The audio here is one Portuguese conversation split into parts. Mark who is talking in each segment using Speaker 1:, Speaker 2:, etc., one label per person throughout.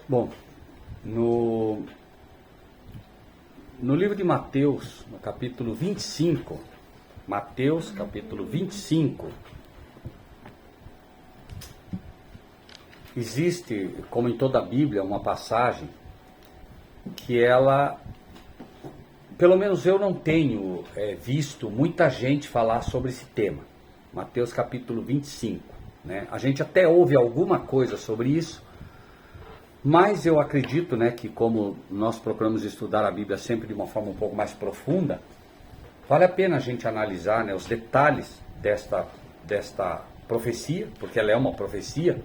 Speaker 1: Bom, no livro de Mateus, no capítulo 25, Mateus capítulo 25, existe, como em toda a Bíblia, uma passagem que ela, pelo menos eu não tenho visto muita gente falar sobre esse tema. Mateus capítulo 25, né? A gente até ouve alguma coisa sobre isso, mas eu acredito, né, que como nós procuramos estudar a Bíblia sempre de uma forma um pouco mais profunda, vale a pena a gente analisar, né, os detalhes desta profecia, porque ela é uma profecia,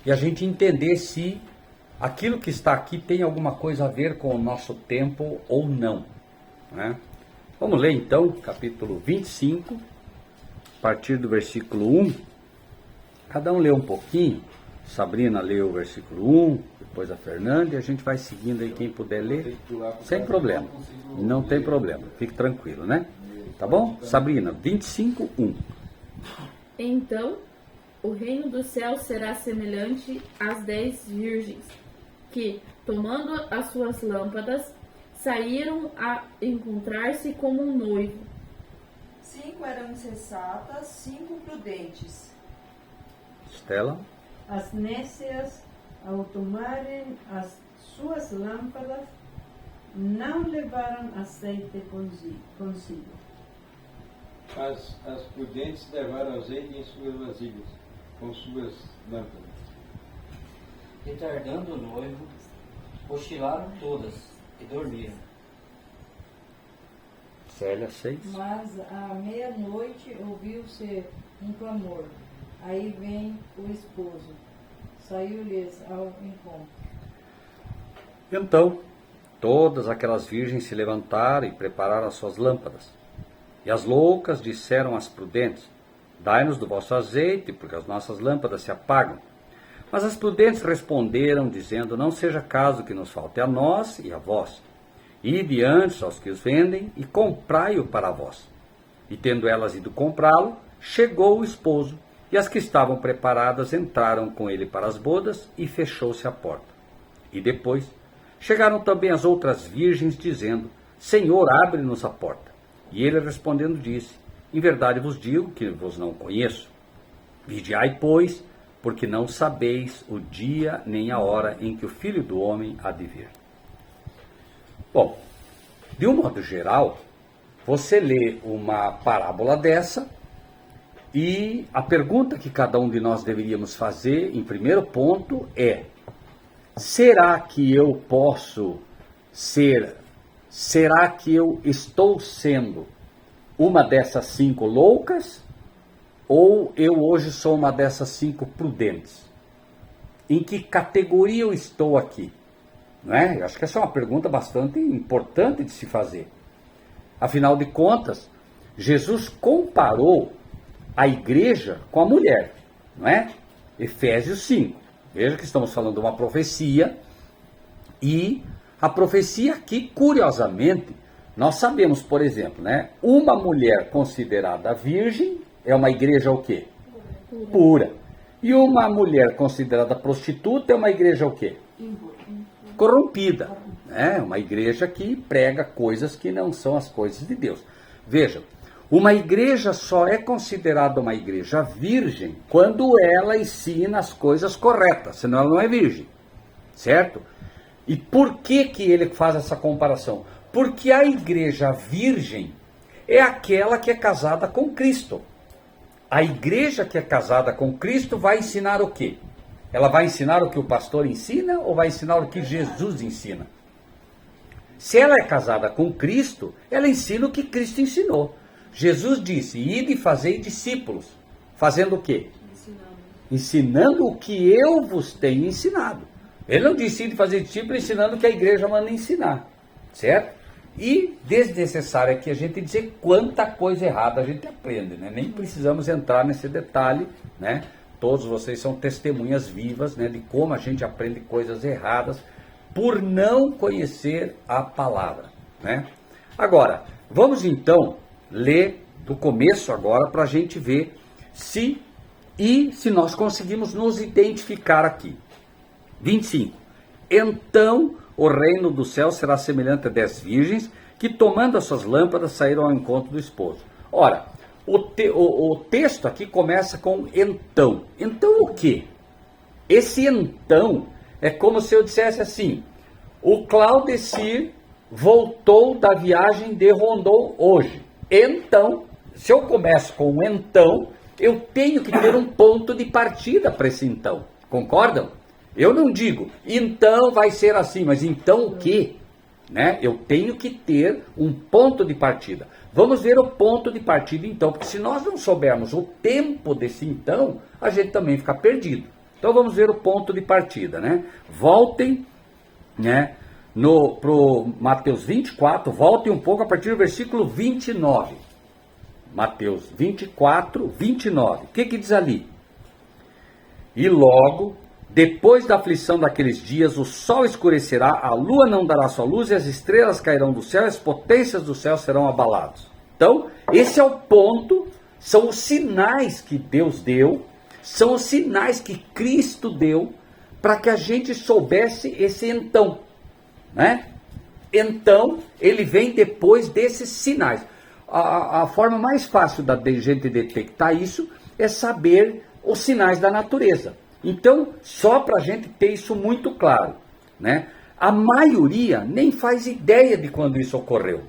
Speaker 1: e a gente entender se aquilo que está aqui tem alguma coisa a ver com o nosso tempo ou não, né? Vamos ler então, capítulo 25, a partir do versículo 1. Cada um lê um pouquinho. Sabrina leu o versículo 1, depois a Fernanda, e a gente vai seguindo aí, quem puder ler, sem problema. Não tem problema, fique tranquilo, né? Tá bom? Sabrina, 25, 1.
Speaker 2: Então, o reino dos céus será semelhante às 10 virgens, que, tomando as suas lâmpadas, saíram a encontrar-se com um noivo.
Speaker 3: 5 eram insensatas, 5 prudentes.
Speaker 1: Estela?
Speaker 4: As nécias, ao tomarem as suas lâmpadas, não levaram azeite consigo.
Speaker 5: As prudentes levaram azeite em suas vasilhas, com suas lâmpadas.
Speaker 6: Retardando o noivo, cochilaram todas e dormiram.
Speaker 1: Célia, 6.
Speaker 7: Mas à meia-noite ouviu-se um clamor. Aí vem o esposo. Saiu-lhes ao encontro.
Speaker 1: Então, todas aquelas virgens se levantaram e prepararam as suas lâmpadas. E as loucas disseram às prudentes: dai-nos do vosso azeite, porque as nossas lâmpadas se apagam. Mas as prudentes responderam, dizendo: não seja caso que nos falte a nós e a vós. Ide antes aos que os vendem e comprai-o para vós. E tendo elas ido comprá-lo, chegou o esposo, e as que estavam preparadas entraram com ele para as bodas, e fechou-se a porta. E depois chegaram também as outras virgens, dizendo: Senhor, abre-nos a porta. E ele respondendo disse: em verdade vos digo que vos não conheço. Vigiai, pois, porque não sabeis o dia nem a hora em que o Filho do Homem há de vir. Bom, de um modo geral, você lê uma parábola dessa, e a pergunta que cada um de nós deveríamos fazer, em primeiro ponto, é: será que eu posso ser, será que eu estou sendo uma dessas 5 loucas, ou eu hoje sou uma dessas 5 prudentes? Em que categoria eu estou aqui? Não é? Eu acho que essa é uma pergunta bastante importante de se fazer. Afinal de contas, Jesus comparou a igreja com a mulher, não é? Efésios 5. Veja que estamos falando de uma profecia, e a profecia aqui, curiosamente, nós sabemos, por exemplo, né? Uma mulher considerada virgem é uma igreja o quê? Pura. E uma mulher considerada prostituta é uma igreja o quê? Corrompida. É uma igreja que prega coisas que não são as coisas de Deus. Vejam, uma igreja só é considerada uma igreja virgem quando ela ensina as coisas corretas, senão ela não é virgem, certo? E por que ele faz essa comparação? Porque a igreja virgem é aquela que é casada com Cristo. A igreja que é casada com Cristo vai ensinar o quê? Ela vai ensinar o que o pastor ensina ou vai ensinar o que Jesus ensina? Se ela é casada com Cristo, ela ensina o que Cristo ensinou. Jesus disse: ide e fazei discípulos. Fazendo o quê? Ensinando o que eu vos tenho ensinado. Ele não disse ide fazer discípulos ensinando o que a igreja manda ensinar. Certo? E desnecessário aqui a gente dizer quanta coisa errada a gente aprende, né? Nem precisamos entrar nesse detalhe, né? Todos vocês são testemunhas vivas, né, de como a gente aprende coisas erradas por não conhecer a palavra, né? Agora, vamos então ler do começo agora para a gente ver se nós conseguimos nos identificar aqui. 25. Então o reino do céu será semelhante a 10 virgens que, tomando as suas lâmpadas, saíram ao encontro do esposo. Ora, o texto aqui começa com então. Então o quê? Esse então é como se eu dissesse assim: o Claudecir voltou da viagem de Rondon hoje. Então, se eu começo com um então, eu tenho que ter um ponto de partida para esse então. Concordam? Eu não digo, então vai ser assim, mas então o quê? Né? Eu tenho que ter um ponto de partida. Vamos ver o ponto de partida então, porque se nós não soubermos o tempo desse então, a gente também fica perdido. Então vamos ver o ponto de partida, né? Voltem, né, pro Mateus 24, voltem um pouco a partir do versículo 29. Mateus 24, 29. O que diz ali? E logo, depois da aflição daqueles dias, o sol escurecerá, a lua não dará sua luz e as estrelas cairão do céu e as potências do céu serão abaladas. Então, esse é o ponto, são os sinais que Deus deu, são os sinais que Cristo deu para que a gente soubesse esse então, né? Então, ele vem depois desses sinais. A forma mais fácil da gente detectar isso é saber os sinais da natureza. Então, só para a gente ter isso muito claro, né? A maioria nem faz ideia de quando isso ocorreu.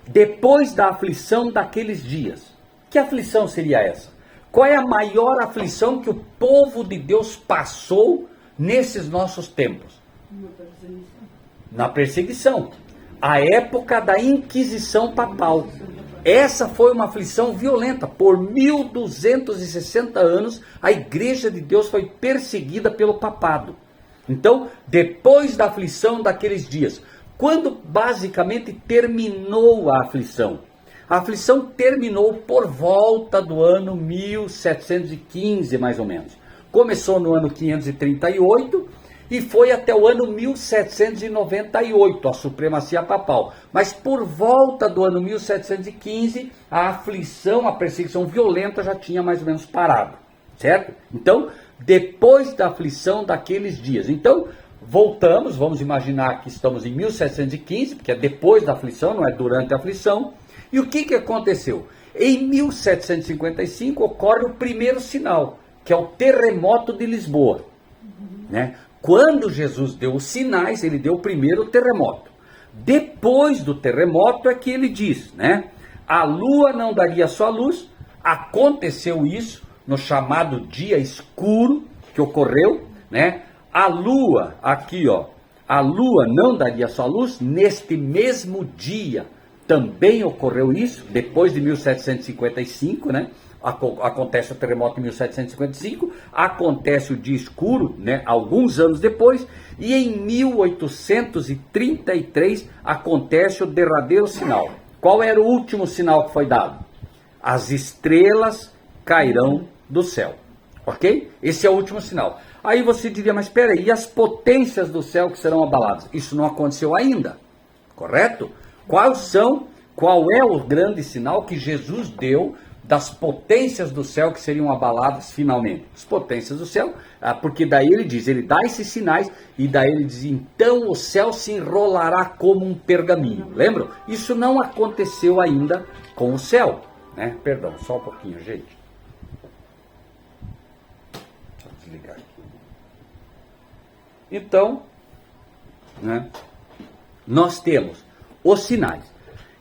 Speaker 1: Depois da aflição daqueles dias. Que aflição seria essa? Qual é a maior aflição que o povo de Deus passou nesses nossos tempos? Na perseguição. A época da Inquisição Papal. Essa foi uma aflição violenta. Por 1260 anos, a Igreja de Deus foi perseguida pelo papado. Então, depois da aflição daqueles dias, quando basicamente terminou a aflição? A aflição terminou por volta do ano 1715, mais ou menos. Começou no ano 538 e foi até o ano 1798, a supremacia papal. Mas por volta do ano 1715, a aflição, a perseguição violenta já tinha mais ou menos parado, certo? Então, depois da aflição daqueles dias. Então, voltamos, vamos imaginar que estamos em 1715, porque é depois da aflição, não é durante a aflição. E o que aconteceu? Em 1755 ocorre o primeiro sinal, que é o terremoto de Lisboa, né? Quando Jesus deu os sinais, ele deu primeiro o terremoto. Depois do terremoto é que ele diz, né? A lua não daria sua luz. Aconteceu isso no chamado dia escuro que ocorreu, né? A lua, aqui ó, a lua não daria sua luz. Neste mesmo dia também ocorreu isso, depois de 1755, né? Acontece o terremoto em 1755, acontece o dia escuro, né, alguns anos depois, e em 1833 acontece o derradeiro sinal. Qual era o último sinal que foi dado? As estrelas cairão do céu, ok? Esse é o último sinal. Aí você diria, mas espera aí, e as potências do céu que serão abaladas? Isso não aconteceu ainda, correto? Qual é o grande sinal que Jesus deu das potências do céu que seriam abaladas finalmente? As potências do céu, porque daí ele diz, ele dá esses sinais, e daí ele diz, então o céu se enrolará como um pergaminho. Lembram? Isso não aconteceu ainda com o céu, né? Perdão, só um pouquinho, gente. Deixa eu desligar aqui. Então, né, nós temos os sinais.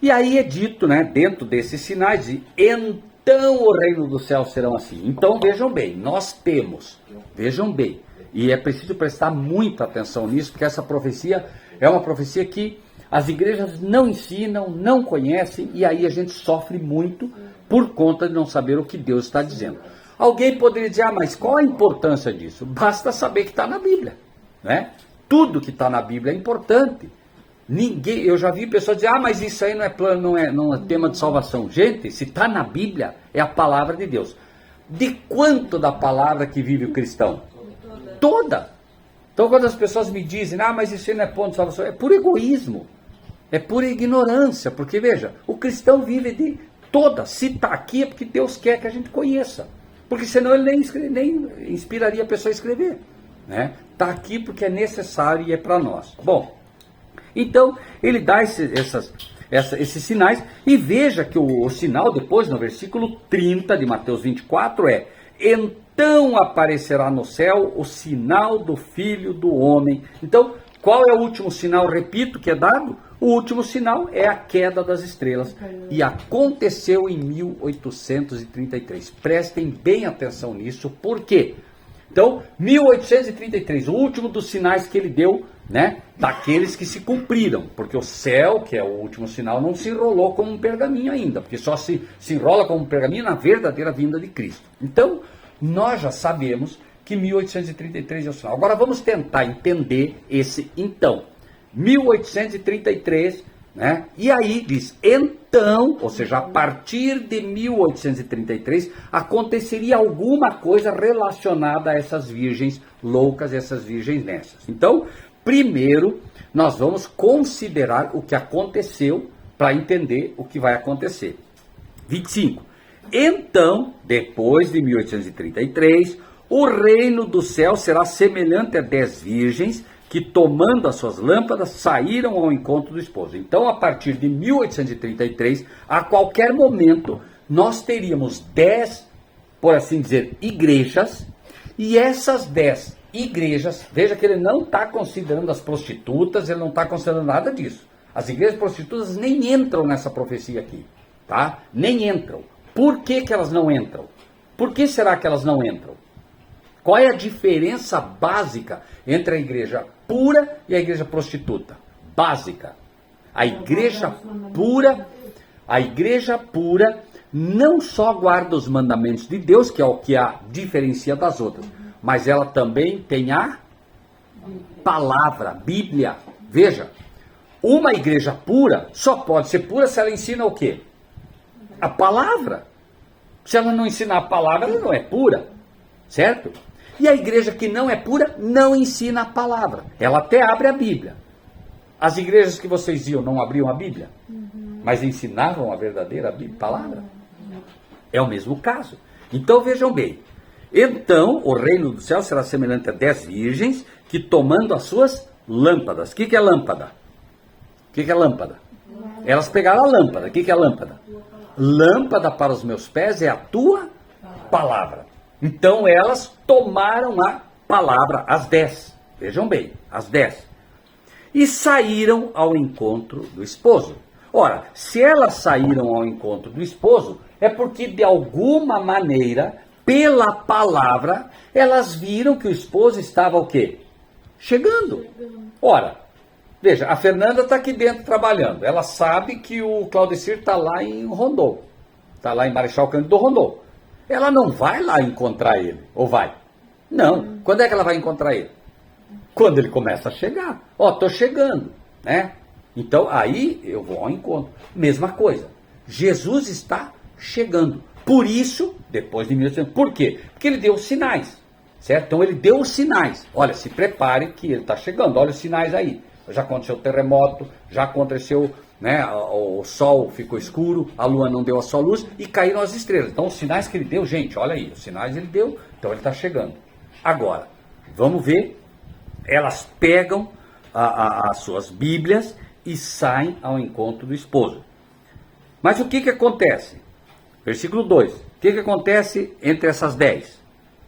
Speaker 1: E aí é dito, né, dentro desses sinais, então o reino do céu serão assim. Então vejam bem, nós temos, vejam bem, e é preciso prestar muita atenção nisso, porque essa profecia é uma profecia que as igrejas não ensinam, não conhecem, e aí a gente sofre muito por conta de não saber o que Deus está dizendo. Alguém poderia dizer, mas qual a importância disso? Basta saber que está na Bíblia, né? Tudo que está na Bíblia é importante. Eu já vi pessoas dizer, mas isso aí não é plano, não é tema de salvação. Gente, se está na Bíblia, é a palavra de Deus. De quanto da palavra que vive o cristão? Toda. Então quando as pessoas me dizem, mas isso aí não é ponto de salvação, é por egoísmo, é por ignorância, porque veja, o cristão vive de toda. Se está aqui é porque Deus quer que a gente conheça, porque senão ele nem inspiraria a pessoa a escrever, né? Está aqui porque é necessário e é para nós. Bom, então ele dá esses sinais, e veja que o sinal depois no versículo 30 de Mateus 24 é: então aparecerá no céu o sinal do Filho do Homem. Então, qual é o último sinal, repito, que é dado? O último sinal é a queda das estrelas. E aconteceu em 1833. Prestem bem atenção nisso, por quê? Então, 1833, o último dos sinais que ele deu, né, daqueles que se cumpriram, porque o céu, que é o último sinal, não se enrolou como um pergaminho ainda, porque só se enrola como um pergaminho na verdadeira vinda de Cristo. Então, nós já sabemos que 1833 é o sinal. Agora vamos tentar entender esse então. 1833, né? E aí diz, então, ou seja, a partir de 1833, aconteceria alguma coisa relacionada a essas virgens loucas, essas virgens nessas. Então, primeiro, nós vamos considerar o que aconteceu para entender o que vai acontecer. 25. Então, depois de 1833, o reino do céu será semelhante a 10 virgens que, tomando as suas lâmpadas, saíram ao encontro do esposo. Então, a partir de 1833, a qualquer momento, nós teríamos 10, por assim dizer, igrejas, e essas 10 igrejas, veja que ele não está considerando as prostitutas, ele não está considerando nada disso. As igrejas prostitutas nem entram nessa profecia aqui, tá? Nem entram. Por que que elas não entram? Por que será que elas não entram? Qual é a diferença básica entre a igreja pura e a igreja prostituta? Básica. A igreja pura não só guarda os mandamentos de Deus, que é o que a diferencia das outras, mas ela também tem a palavra, Bíblia. Veja, uma igreja pura só pode ser pura se ela ensina o quê? A palavra. Se ela não ensinar a palavra, ela não é pura, certo? E a igreja que não é pura não ensina a palavra. Ela até abre a Bíblia. As igrejas que vocês iam não abriam a Bíblia? Mas ensinavam a verdadeira palavra? É o mesmo caso. Então vejam bem. Então o reino do céu será semelhante a 10 virgens que, tomando as suas lâmpadas. O que é lâmpada? O que é lâmpada? Elas pegaram a lâmpada. O que é lâmpada? Lâmpada para os meus pés é a tua palavra. Então elas tomaram a palavra, as 10. Vejam bem, as 10. E saíram ao encontro do esposo. Ora, se elas saíram ao encontro do esposo, é porque de alguma maneira, pela palavra, elas viram que o esposo estava o quê? Chegando. Ora, veja, a Fernanda está aqui dentro trabalhando. Ela sabe que o Claudecir está lá em Rondon. Está lá em Marechal Cândido Rondon. Ela não vai lá encontrar ele, ou vai? Não. Quando é que ela vai encontrar ele? Quando ele começa a chegar. Ó, estou chegando, né? Então, aí eu vou ao encontro. Mesma coisa. Jesus está chegando. Por isso, depois de 1800, por quê? Porque ele deu os sinais, certo? Então, ele deu os sinais. Olha, se prepare que ele está chegando. Olha os sinais aí. Já aconteceu terremoto, já aconteceu, né, o sol ficou escuro, a lua não deu a sua luz e caíram as estrelas. Então, os sinais que ele deu, gente, olha aí, os sinais ele deu, então ele está chegando. Agora, vamos ver, elas pegam as suas Bíblias e saem ao encontro do esposo. Mas o que acontece? Versículo 2. O que acontece entre essas 10?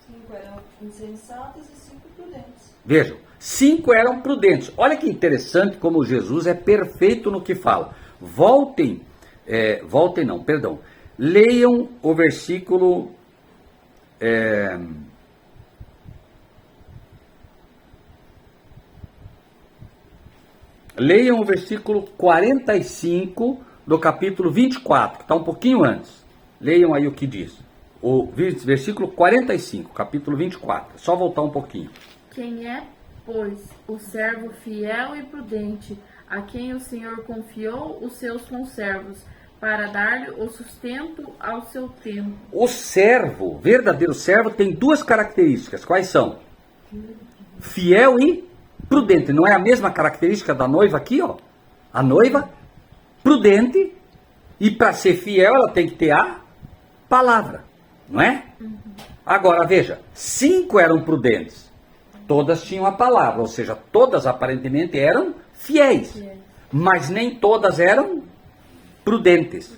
Speaker 3: 5 eram insensatas e 5 prudentes.
Speaker 1: Vejam, 5 eram prudentes. Olha que interessante como Jesus é perfeito no que fala. Leiam o versículo... Leiam o versículo 45 do capítulo 24, que está um pouquinho antes. Leiam aí o que diz. O versículo 45, capítulo 24. Só voltar um pouquinho.
Speaker 2: Quem é, pois, o servo fiel e prudente, a quem o Senhor confiou os seus conservos, para dar-lhe o sustento ao seu tempo?
Speaker 1: O servo, verdadeiro servo, tem duas características. Quais são? Fiel e prudente. Não é a mesma característica da noiva aqui, ó? A noiva, prudente, e para ser fiel ela tem que ter a palavra, não é? Agora, veja, 5 eram prudentes. Todas tinham a palavra, ou seja, todas aparentemente eram fiéis, mas nem todas eram prudentes.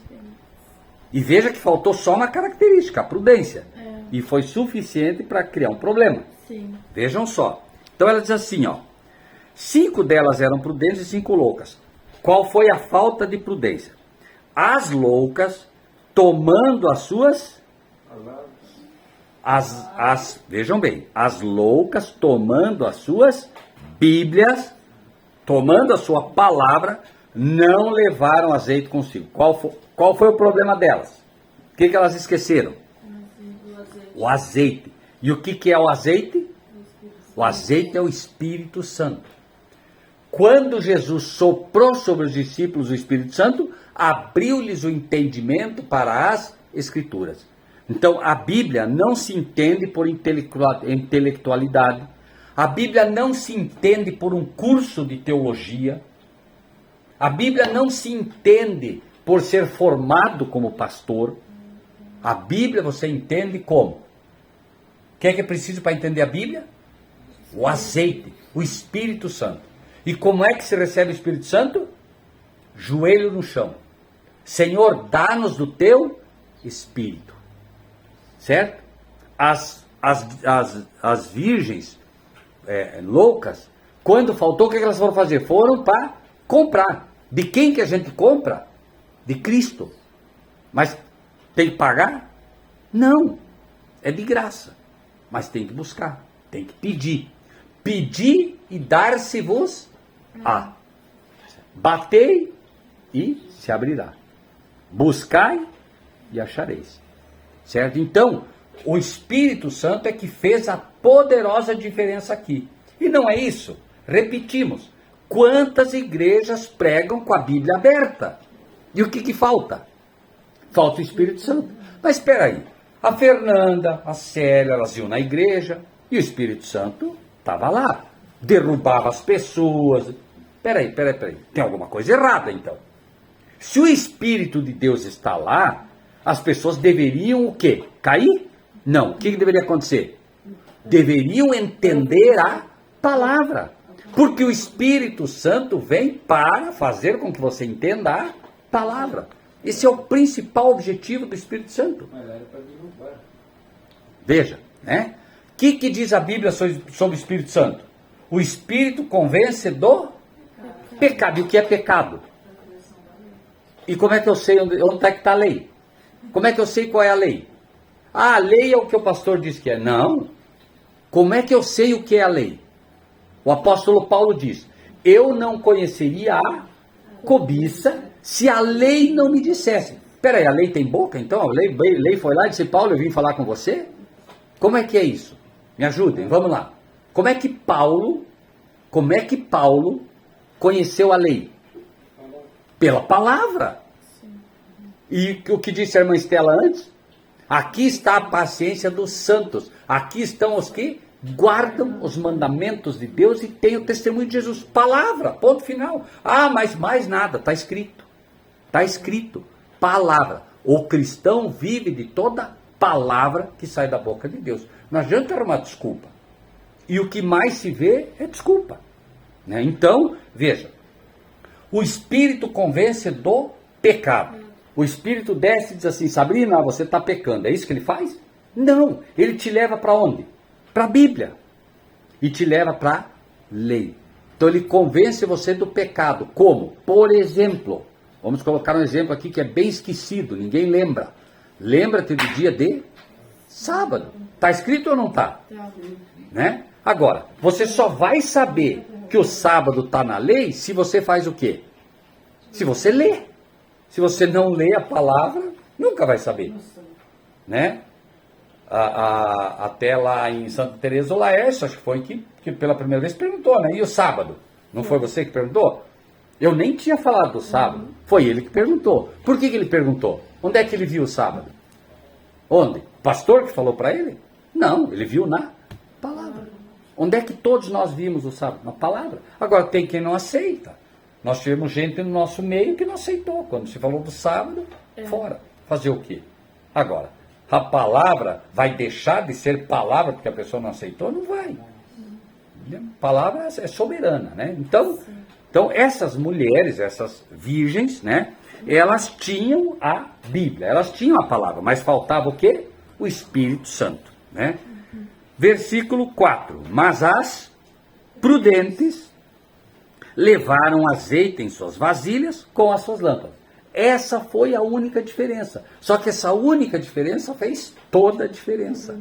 Speaker 1: E veja que faltou só uma característica, a prudência. E foi suficiente para criar um problema.
Speaker 2: Sim.
Speaker 1: Vejam só. Então ela diz assim, ó. 5 delas eram prudentes e 5 loucas. Qual foi a falta de prudência? As loucas, tomando as suas... vejam bem, as loucas tomando as suas Bíblias, tomando a sua palavra, não levaram azeite consigo. Qual foi o problema delas? O que elas esqueceram? O azeite. E o que é o azeite? O azeite é o Espírito Santo. Quando Jesus soprou sobre os discípulos o Espírito Santo, abriu-lhes o entendimento para as Escrituras. Então, a Bíblia não se entende por intelectualidade. A Bíblia não se entende por um curso de teologia. A Bíblia não se entende por ser formado como pastor. A Bíblia você entende como? O que é preciso para entender a Bíblia? O azeite, o Espírito Santo. E como é que se recebe o Espírito Santo? Joelho no chão. Senhor, dá-nos do teu Espírito. Certo? As virgens loucas, quando faltou, o que elas foram fazer? Foram para comprar. De quem que a gente compra? De Cristo. Mas tem que pagar? Não. É de graça. Mas tem que buscar. Tem que pedir. Pedir e dar-se-vos-á. Batei e se abrirá. Buscai e achareis. Certo? Então, o Espírito Santo é que fez a poderosa diferença aqui. E não é isso. Repetimos. Quantas igrejas pregam com a Bíblia aberta? E o que falta? Falta o Espírito Santo. Mas espera aí. A Fernanda, a Célia, elas iam na igreja e o Espírito Santo estava lá. Derrubava as pessoas. Espera aí. Tem alguma coisa errada então. Se o Espírito de Deus está lá, as pessoas deveriam o quê? Cair? Não. O que deveria acontecer? Deveriam entender a palavra. Porque o Espírito Santo vem para fazer com que você entenda a palavra. Esse é o principal objetivo do Espírito Santo.
Speaker 5: Mas era para derrubar.
Speaker 1: Veja, né? O que diz a Bíblia sobre o Espírito Santo? O Espírito convence do pecado. E o que é pecado? E como é que eu sei onde é que está a lei? Como é que eu sei qual é a lei? Ah, a lei é o que o pastor diz que é. Não. Como é que eu sei o que é a lei? O apóstolo Paulo diz, eu não conheceria a cobiça se a lei não me dissesse. Espera aí, a lei tem boca? Então a lei foi lá e disse, Paulo, eu vim falar com você? Como é que é isso? Me ajudem, vamos lá. Como é que Paulo conheceu a lei? Pela palavra. E o que disse a irmã Estela antes? Aqui está a paciência dos santos. Aqui estão os que guardam os mandamentos de Deus e têm o testemunho de Jesus. Palavra, ponto final. Ah, mas mais nada, está escrito. Está escrito. Palavra. O cristão vive de toda palavra que sai da boca de Deus. Não adianta arrumar desculpa. E o que mais se vê é desculpa. Né? Então, veja. O Espírito convence do pecado. O Espírito desce e diz assim, Sabrina, você está pecando. É isso que ele faz? Não. Ele te leva para onde? Para a Bíblia. E te leva para a lei. Então ele convence você do pecado. Como? Por exemplo, vamos colocar um exemplo aqui que é bem esquecido, ninguém lembra. Lembra-te do dia de sábado. Está escrito ou não está? Né? Agora, você só vai saber que o sábado está na lei se você faz o quê? Se você lê. Se você não lê a palavra, nunca vai saber. Né? Até lá em Santa Teresa do Laércio, acho que foi que pela primeira vez perguntou, né? E o sábado? Não foi você que perguntou? Eu nem tinha falado do sábado. Foi ele que perguntou. Por que ele perguntou? Onde é que ele viu o sábado? Onde? O pastor que falou para ele? Não, ele viu na palavra. Onde é que todos nós vimos o sábado? Na palavra. Agora tem quem não aceita. Nós tivemos gente no nosso meio que não aceitou. Quando se falou do sábado, fora. Fazer o quê? Agora, a palavra vai deixar de ser palavra porque a pessoa não aceitou? Não vai. Bíblia, a palavra é soberana, né? Então essas mulheres, essas virgens, né? Elas tinham a Bíblia, elas tinham a palavra, mas faltava o quê? O Espírito Santo, né? Versículo 4. Mas as prudentes levaram azeite em suas vasilhas com as suas lâmpadas. Essa foi a única diferença. Só que essa única diferença fez toda a diferença,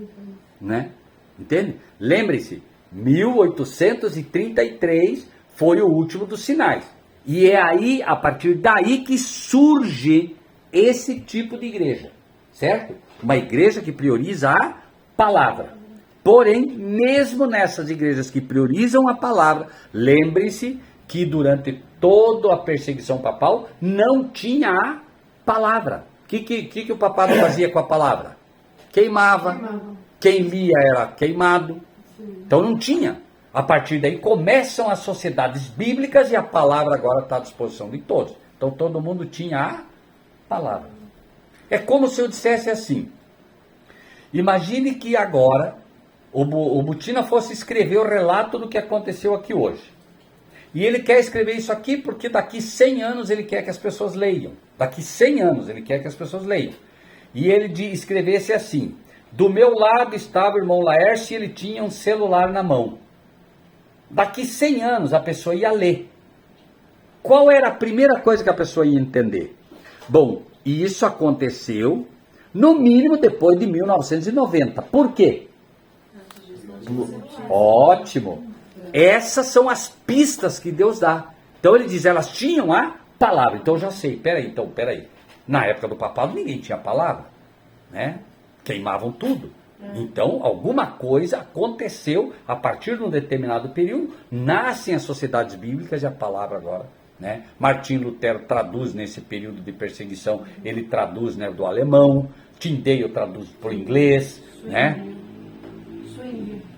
Speaker 1: né? Entende? Lembre-se, 1833 foi o último dos sinais. E é aí, a partir daí, que surge esse tipo de igreja, certo? Uma igreja que prioriza a palavra. Porém, mesmo nessas igrejas que priorizam a palavra, lembrem-se que durante toda a perseguição papal não tinha a palavra. O que o papado fazia com a palavra? Queimava. Quem lia era queimado. Então não tinha. A partir daí começam as sociedades bíblicas e a palavra agora está à disposição de todos. Então todo mundo tinha a palavra. É como se eu dissesse assim. Imagine que agora o Butina fosse escrever o relato do que aconteceu aqui hoje. E ele quer escrever isso aqui porque daqui 100 anos ele quer que as pessoas leiam. Daqui 100 anos ele quer que as pessoas leiam. E ele escrevesse assim: do meu lado estava o irmão Laércio e ele tinha um celular na mão. Daqui 100 anos a pessoa ia ler. Qual era a primeira coisa que a pessoa ia entender? Bom, isso aconteceu no mínimo depois de 1990. Por quê? Ótimo. Essas são as pistas que Deus dá. Então ele diz, elas tinham a palavra. Então eu já sei, peraí. Na época do papado ninguém tinha palavra, né? Queimavam tudo. Então alguma coisa aconteceu a partir de um determinado período, nascem as sociedades bíblicas e a palavra agora, né? Martim Lutero traduz nesse período de perseguição, ele traduz, né, do alemão, Tyndale traduz para o inglês, né?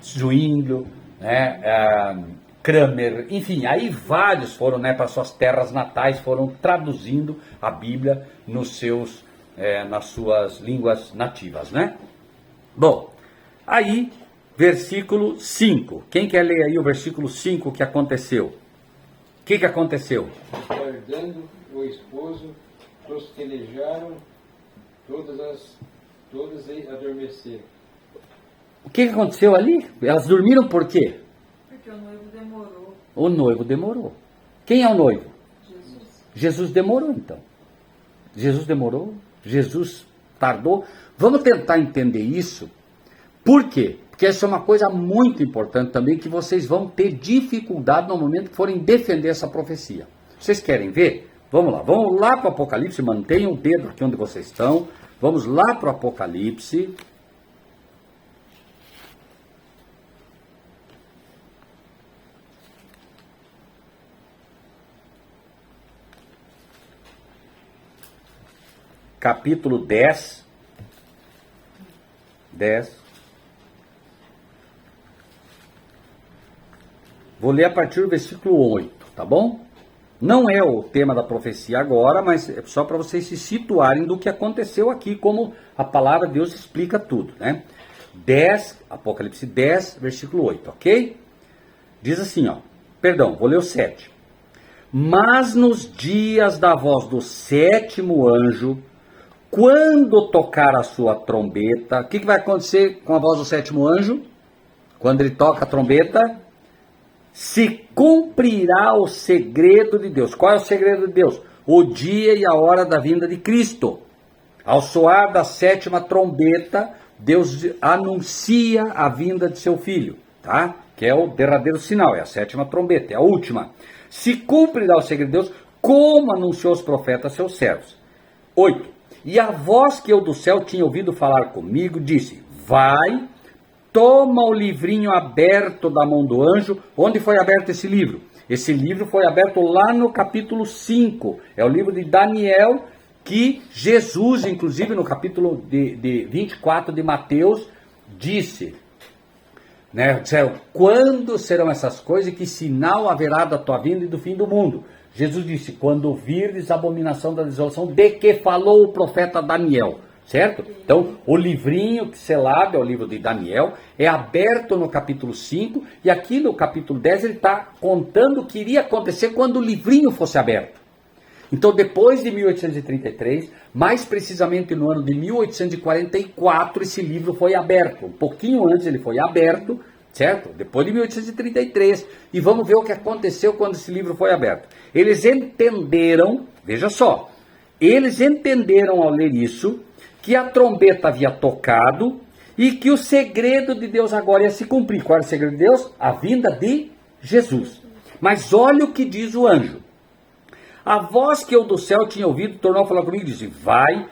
Speaker 1: Zwinglio, né? Kramer, enfim, aí vários foram, né, para suas terras natais, foram traduzindo a Bíblia nos seus, nas suas línguas nativas, né? Bom, aí, versículo 5. Quem quer ler aí o versículo 5 que aconteceu? O que aconteceu?
Speaker 5: Guardando o esposo, prostelejaram, todas adormeceram.
Speaker 1: O que aconteceu ali? Elas dormiram por quê?
Speaker 3: Porque o noivo demorou.
Speaker 1: O noivo demorou. Quem é o noivo?
Speaker 3: Jesus.
Speaker 1: Jesus demorou, então. Jesus demorou, Jesus tardou. Vamos tentar entender isso. Por quê? Porque essa é uma coisa muito importante também, que vocês vão ter dificuldade no momento que forem defender essa profecia. Vocês querem ver? Vamos lá para o Apocalipse, mantenham o dedo aqui onde vocês estão. Vamos lá para o Apocalipse. Capítulo 10. Vou ler a partir do versículo 8, tá bom? Não é o tema da profecia agora, mas é só para vocês se situarem do que aconteceu aqui, como a palavra de Deus explica tudo, né? Apocalipse 10, versículo 8, ok? Diz assim, ó, vou ler o 7. Mas nos dias da voz do sétimo anjo, quando tocar a sua trombeta, o que vai acontecer com a voz do sétimo anjo? Quando ele toca a trombeta, se cumprirá o segredo de Deus. Qual é o segredo de Deus? O dia e a hora da vinda de Cristo. Ao soar da sétima trombeta, Deus anuncia a vinda de seu filho, tá? Que é o derradeiro sinal, é a sétima trombeta, é a última. Se cumprirá o segredo de Deus, como anunciou os profetas seus servos. 8. E a voz que eu do céu tinha ouvido falar comigo, disse, vai, toma o livrinho aberto da mão do anjo. Onde foi aberto esse livro? Esse livro foi aberto lá no capítulo 5. É o livro de Daniel, que Jesus, inclusive no capítulo de 24 de Mateus, disse, né, quando serão essas coisas e que sinal haverá da tua vinda e do fim do mundo? Jesus disse, quando virdes a abominação da desolação, de que falou o profeta Daniel. Certo? Então, o livrinho selado é o livro de Daniel, é aberto no capítulo 5, e aqui no capítulo 10 ele está contando o que iria acontecer quando o livrinho fosse aberto. Então, depois de 1833, mais precisamente no ano de 1844, esse livro foi aberto. Um pouquinho antes ele foi aberto, certo? Depois de 1833. E vamos ver o que aconteceu quando esse livro foi aberto. Eles entenderam, veja só, eles entenderam ao ler isso, que a trombeta havia tocado e que o segredo de Deus agora ia se cumprir. Qual era o segredo de Deus? A vinda de Jesus. Mas olha o que diz o anjo. A voz que eu do céu tinha ouvido tornou a falar comigo e disse: vai,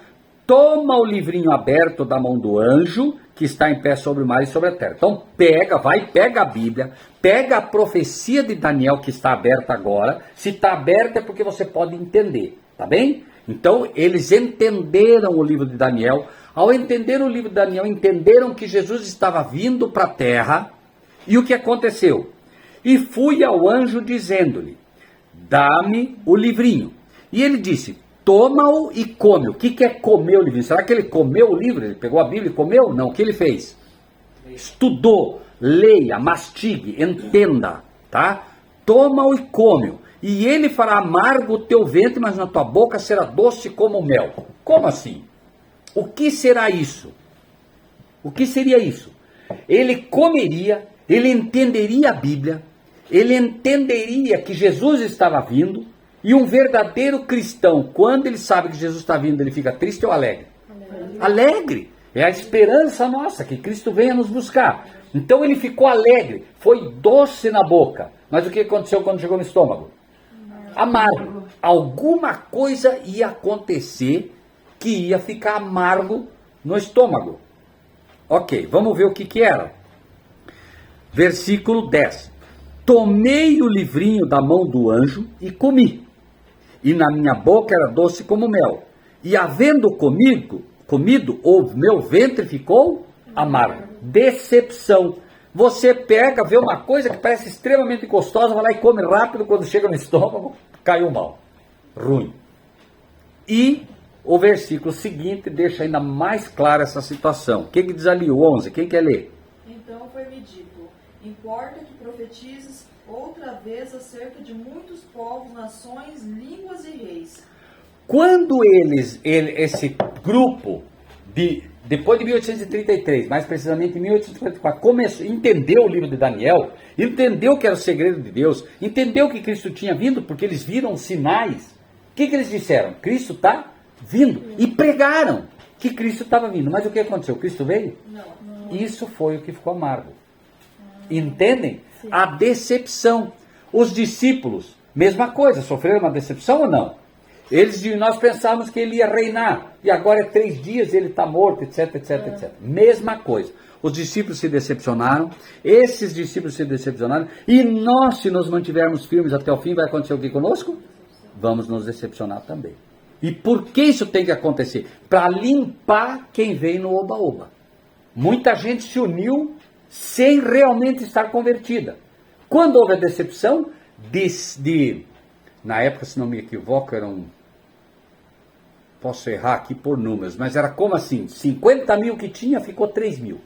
Speaker 1: toma o livrinho aberto da mão do anjo que está em pé sobre o mar e sobre a terra. Então pega a Bíblia, pega a profecia de Daniel que está aberta agora. Se está aberta é porque você pode entender, tá bem? Então eles entenderam o livro de Daniel. Ao entender o livro de Daniel, entenderam que Jesus estava vindo para a terra. E o que aconteceu? E fui ao anjo dizendo-lhe: dá-me o livrinho. E ele disse: toma-o e come. O que é comer o livrinho? Será que ele comeu o livro? Ele pegou a Bíblia e comeu? Não. O que ele fez? Estudou, leia, mastigue, entenda, tá? Toma-o e come-o. E ele fará amargo o teu ventre, mas na tua boca será doce como mel. Como assim? O que será isso? O que seria isso? Ele comeria, ele entenderia a Bíblia, ele entenderia que Jesus estava vindo, e um verdadeiro cristão, quando ele sabe que Jesus está vindo, ele fica triste ou alegre? Alegre. É a esperança nossa, que Cristo venha nos buscar. Então ele ficou alegre, foi doce na boca. Mas o que aconteceu quando chegou no estômago? Amargo. Alguma coisa ia acontecer que ia ficar amargo no estômago. Ok, vamos ver o que era. Versículo 10. Tomei o livrinho da mão do anjo e comi. E na minha boca era doce como mel. E havendo comido, o meu ventre ficou amargo. Decepção. Você pega, vê uma coisa que parece extremamente gostosa, vai lá e come rápido, quando chega no estômago, caiu mal. Ruim. E o versículo seguinte deixa ainda mais clara essa situação. O que diz ali, o 11? Quem quer ler?
Speaker 3: Então foi-me dito: importa que profetizes outra vez acerca de muitos povos, nações, línguas e reis.
Speaker 1: Quando esse grupo, depois de 1833, mais precisamente em 1844, entendeu o livro de Daniel, entendeu que era o segredo de Deus, entendeu que Cristo tinha vindo, porque eles viram sinais. O que eles disseram? Cristo está vindo. E pregaram que Cristo estava vindo. Mas o que aconteceu? Cristo veio?
Speaker 3: Não.
Speaker 1: Isso foi o que ficou amargo. Entendem? Sim. A decepção. Os discípulos, mesma coisa, sofreram uma decepção ou não? Nós pensávamos que ele ia reinar, e agora é 3 dias e ele está morto, etc, etc, etc. Mesma coisa. Os discípulos se decepcionaram, esses discípulos se decepcionaram, e nós, se nos mantivermos firmes até o fim, vai acontecer o que conosco? Vamos nos decepcionar também. E por que isso tem que acontecer? Para limpar quem vem no oba-oba. Muita gente se uniu sem realmente estar convertida. Quando houve a decepção, na época, se não me equivoco, posso errar aqui por números, mas era como assim, 50 mil que tinha, ficou 3 mil.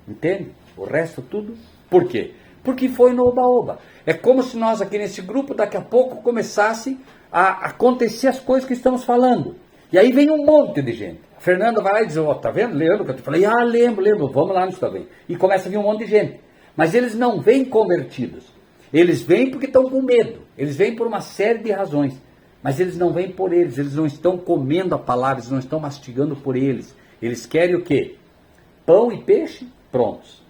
Speaker 1: Entende? O resto tudo. Por quê? Porque foi no oba-oba. É como se nós aqui nesse grupo, daqui a pouco, começasse a acontecer as coisas que estamos falando. E aí vem um monte de gente. A Fernanda vai lá e diz: ó, tá vendo? Lembra que eu te falei? Ah, lembro, vamos lá nisso também. E começa a vir um monte de gente. Mas eles não vêm convertidos. Eles vêm porque estão com medo. Eles vêm por uma série de razões. Mas eles não vêm por eles. Eles não estão comendo a palavra, eles não estão mastigando por eles. Eles querem o quê? Pão e peixe prontos.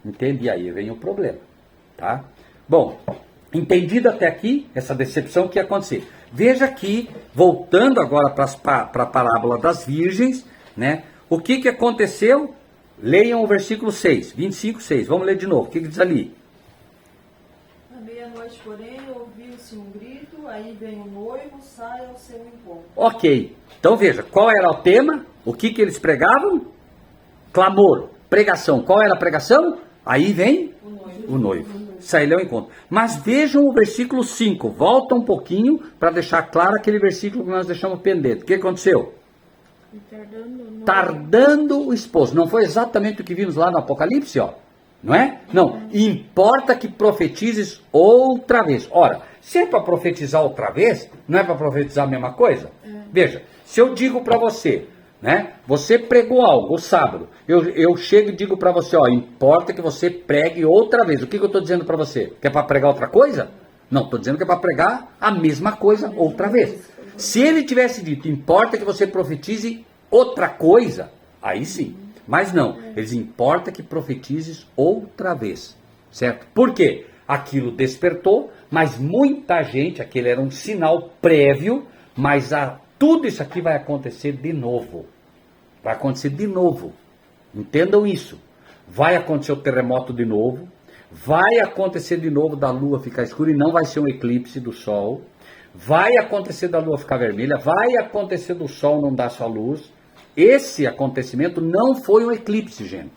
Speaker 1: Entende? E aí vem o problema. Tá? Bom, entendido até aqui essa decepção que ia acontecer. Veja aqui, voltando agora para a parábola das virgens, né? O que aconteceu? Leiam o versículo 6, 25, 6. Vamos ler de novo. O que diz ali?
Speaker 3: À meia-noite, porém, ouviu-se um grito, aí vem o noivo, sai ao seu encontro.
Speaker 1: Ok. Então veja, qual era o tema? O que eles pregavam? Clamor, pregação. Qual era a pregação? Aí vem o noivo. Sai ao encontro. Mas vejam o versículo 5. Volta um pouquinho para deixar claro aquele versículo que nós deixamos pendente. O que aconteceu? Tardando o esposo. Não foi exatamente o que vimos lá no Apocalipse, ó? Não é? Não. Importa que profetizes outra vez. Ora, se é para profetizar outra vez, não é para profetizar a mesma coisa? Veja, se eu digo para você, né? Você pregou algo o sábado. Eu chego e digo para você, ó, importa que você pregue outra vez. O que eu estou dizendo para você? Que é para pregar outra coisa? Não, estou dizendo que é para pregar a mesma coisa outra vez. Se ele tivesse dito, importa que você profetize outra coisa, aí sim. Mas não, eles importa que profetizes outra vez, certo? Por quê? Aquilo despertou, mas muita gente, aquele era um sinal prévio, mas tudo isso aqui vai acontecer de novo. Vai acontecer de novo. Entendam isso. Vai acontecer o terremoto de novo, vai acontecer de novo da lua ficar escura e não vai ser um eclipse do sol, vai acontecer da lua ficar vermelha, vai acontecer do sol não dar sua luz. Esse acontecimento não foi um eclipse, gente.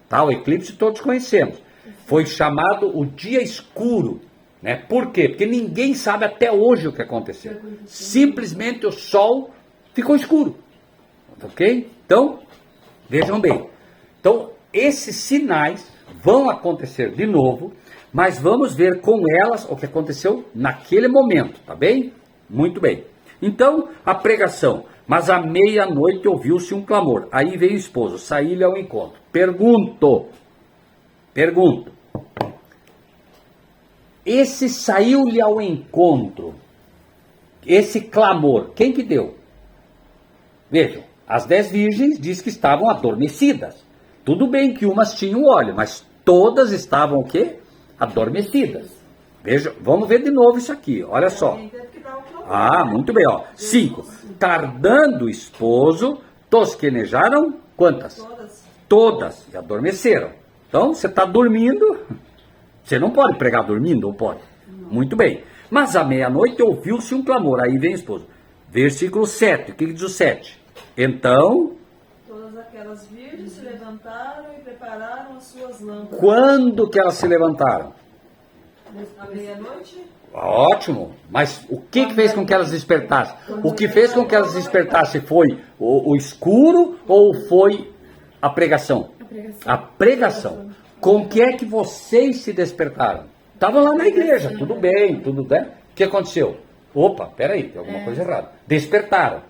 Speaker 1: Tá? O eclipse todos conhecemos. Foi chamado o dia escuro. Né? Por quê? Porque ninguém sabe até hoje o que aconteceu. Simplesmente o sol ficou escuro. Ok? Então, vejam bem. Então, esses sinais vão acontecer de novo, mas vamos ver com elas o que aconteceu naquele momento, tá bem? Muito bem. Então, a pregação. Mas à meia-noite ouviu-se um clamor. Aí veio o esposo, saiu-lhe ao encontro. Pergunto. Esse saiu-lhe ao encontro, esse clamor, quem que deu? Vejam, as 10 virgens diz que estavam adormecidas. Tudo bem que umas tinham óleo, mas todas estavam o quê? Adormecidas. Veja, vamos ver de novo isso aqui, olha só. Muito bem, ó. 5. Tardando o esposo, tosquenejaram quantas? Todas. E adormeceram. Então, você está dormindo, você não pode pregar dormindo, ou pode? Não. Muito bem. Mas à meia-noite ouviu-se um clamor, aí vem o esposo. Versículo 7, o que diz o 7? Então...
Speaker 3: Todas aquelas virgens se levantaram e prepararam as suas lâmpadas.
Speaker 1: Quando que elas se levantaram?
Speaker 3: À meia-noite?
Speaker 1: Ótimo, mas o que fez com que elas despertassem? O que fez com que elas despertassem foi o escuro ou foi a pregação? A pregação. Com que é que vocês se despertaram? Estavam lá na igreja, tudo bem, tudo bem. O que aconteceu? Opa, peraí, tem alguma coisa errada. Despertaram,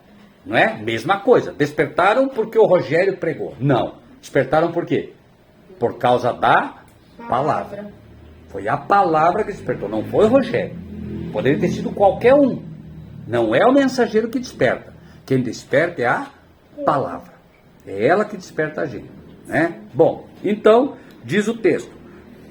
Speaker 1: não é? Mesma coisa. Despertaram porque o Rogério pregou. Não. Despertaram por quê? Por causa da palavra. Foi a palavra que despertou, não foi o Rogério. Poderia ter sido qualquer um. Não é o mensageiro que desperta. Quem desperta é a palavra. É ela que desperta a gente. Né? Bom, então, diz o texto.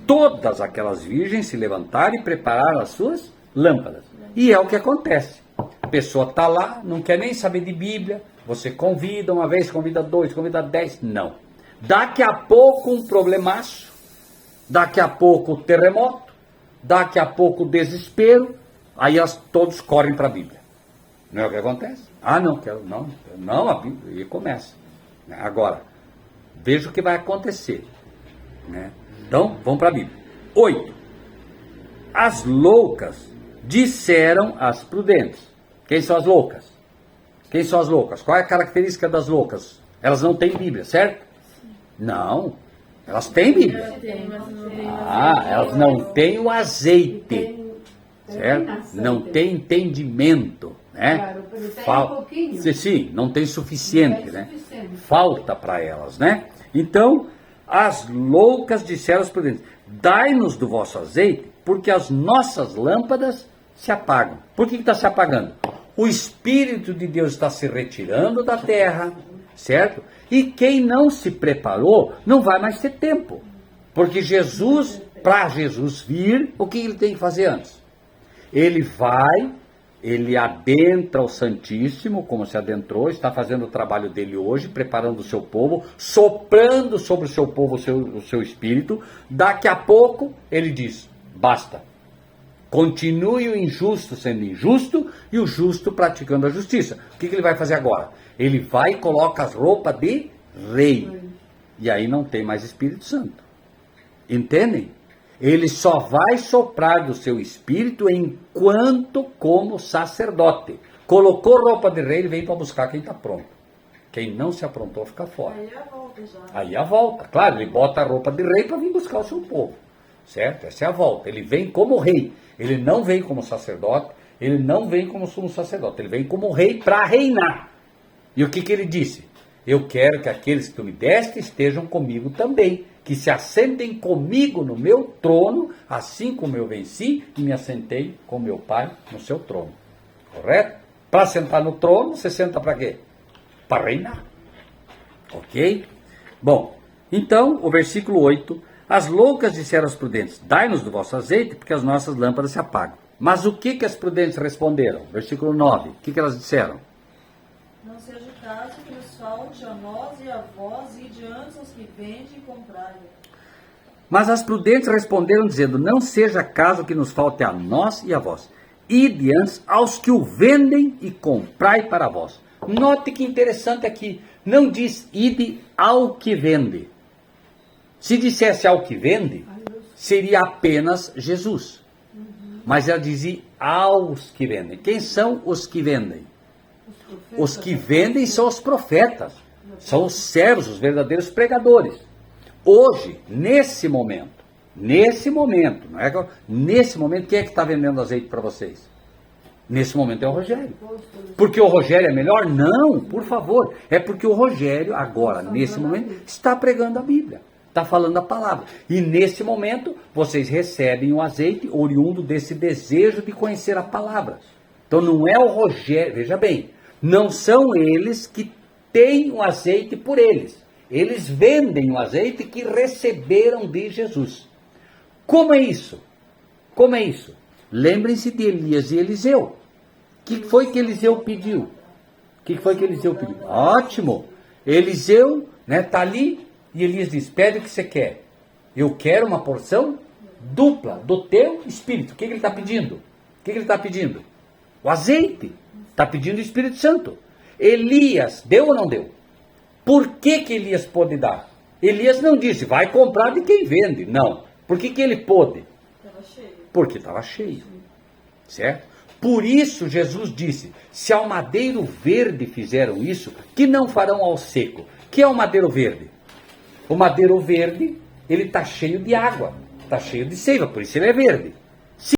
Speaker 1: Todas aquelas virgens se levantaram e prepararam as suas lâmpadas. E é o que acontece. A pessoa está lá, não quer nem saber de Bíblia. Você convida uma vez, convida 2, convida 10. Não. Daqui a pouco um problemaço. Daqui a pouco o terremoto, daqui a pouco o desespero, aí todos correm para a Bíblia. Não é o que acontece? Não, a Bíblia, e começa. Agora, veja o que vai acontecer. Né? Então, vamos para a Bíblia. 8. As loucas disseram às prudentes. Quem são as loucas? Quem são as loucas? Qual é a característica das loucas? Elas não têm Bíblia, certo? Não. Elas têm Bíblia. Elas não têm o azeite. Certo? Não tem entendimento. Né?
Speaker 4: Claro, tem
Speaker 1: Sim, não tem suficiente. Né? Falta para elas. Né? Então, as loucas disseram aos prudentes: dai-nos do vosso azeite, porque as nossas lâmpadas se apagam. Por que está se apagando? O Espírito de Deus está se retirando da terra. Certo? E quem não se preparou, não vai mais ter tempo. Porque Jesus, para Jesus vir, o que ele tem que fazer antes? Ele adentra o Santíssimo, como se adentrou, está fazendo o trabalho dele hoje, preparando o seu povo, soprando sobre o seu povo o seu espírito. Daqui a pouco, ele diz, basta. Continue o injusto sendo injusto e o justo praticando a justiça. O que ele vai fazer agora? Ele vai e coloca as roupas de rei. E aí não tem mais Espírito Santo. Entendem? Ele só vai soprar do seu espírito enquanto como sacerdote. Colocou roupa de rei, ele vem para buscar quem está pronto. Quem não se aprontou fica fora.
Speaker 3: Aí é a volta já.
Speaker 1: Aí a volta. Claro, ele bota a roupa de rei para vir buscar o seu povo. Certo? Essa é a volta. Ele vem como rei. Ele não vem como sacerdote. Ele não vem como sumo sacerdote. Ele vem como rei para reinar. E o que ele disse? Eu quero que aqueles que tu me deste estejam comigo também. Que se assentem comigo no meu trono, assim como eu venci e me assentei com meu pai no seu trono. Correto? Para sentar no trono, você senta para quê? Para reinar. Ok? Bom, então, o versículo 8. As loucas disseram aos prudentes, dai-nos do vosso azeite, porque as nossas lâmpadas se apagam. Mas o que as prudentes responderam? Versículo 9. O que elas disseram?
Speaker 3: Não seja o caso que nos falte a nós e a vós, e diante aos que vendem e comprai.
Speaker 1: Mas as prudentes responderam, dizendo, não seja caso que nos falte a nós e a vós. Ide antes aos que o vendem e comprai para vós. Note que interessante aqui. Não diz ide ao que vende. Se dissesse ao que vende, seria apenas Jesus. Mas ela dizia aos que vendem. Quem são os que vendem? Os que vendem são os profetas. São os servos, os verdadeiros pregadores. Hoje, nesse momento, não é que nesse momento, quem é que está vendendo azeite para vocês? Nesse momento é o Rogério. Porque o Rogério é melhor? Não, por favor. É porque o Rogério, agora, nesse momento, está pregando a Bíblia. Está falando a palavra. E nesse momento, vocês recebem o azeite oriundo desse desejo de conhecer a palavra. Então não é o Rogério, veja bem, não são eles que têm o azeite por eles. Eles vendem o azeite que receberam de Jesus. Como é isso? Como é isso? Lembrem-se de Elias e Eliseu. O que foi que Eliseu pediu? O que foi que Eliseu pediu? Ótimo! Eliseu está ali e Elias diz, pede o que você quer. Eu quero uma porção dupla do teu espírito. O que ele está pedindo? O que ele está pedindo? O azeite. Está pedindo o Espírito Santo. Elias, deu ou não deu? Por que Elias pôde dar? Elias não disse, vai comprar de quem vende. Não. Por que ele pôde?
Speaker 3: Estava cheio.
Speaker 1: Porque estava cheio. Certo? Por isso Jesus disse, se ao madeiro verde fizeram isso, que não farão ao seco? Que é o madeiro verde? O madeiro verde, ele está cheio de água. Está cheio de seiva, por isso ele é verde.